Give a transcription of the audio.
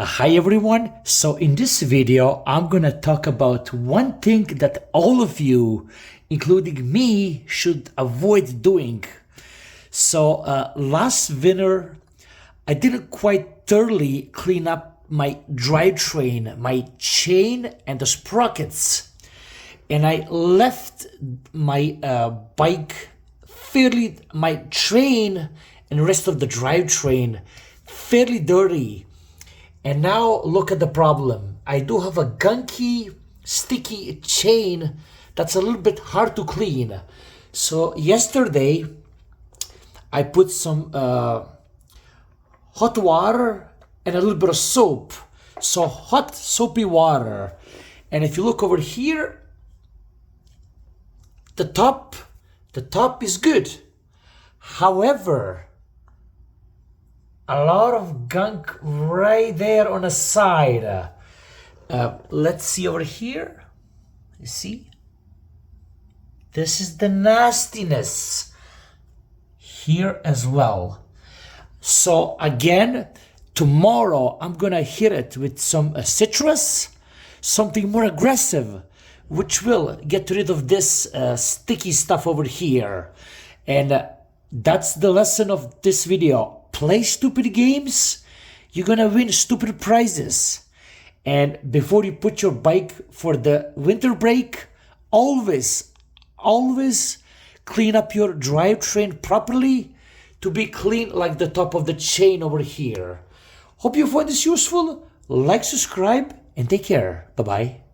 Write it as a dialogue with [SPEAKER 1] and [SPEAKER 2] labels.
[SPEAKER 1] Hi everyone, so in this video I'm gonna talk about one thing that all of you, including me, should avoid doing. So last winter I didn't quite thoroughly clean up my drivetrain, my chain and the sprockets, and I left my my train and the rest of the drivetrain fairly dirty. And now look at the problem. I do have a gunky, sticky chain that's a little bit hard to clean. So yesterday, I put some hot water and a little bit of soap. So hot, soapy water. And if you look over here, the top is good. However, a lot of gunk right there on the side. Let's see over here. You see? This is the nastiness here as well. So again, tomorrow I'm gonna hit it with some citrus, something more aggressive, which will get rid of this sticky stuff over here. And that's the lesson of this video. Play stupid games, you're gonna win stupid prizes. And before you put your bike for the winter break, always clean up your drivetrain properly to be clean like the top of the chain over here. Hope you find this useful. Like, subscribe, and take care. Bye-bye.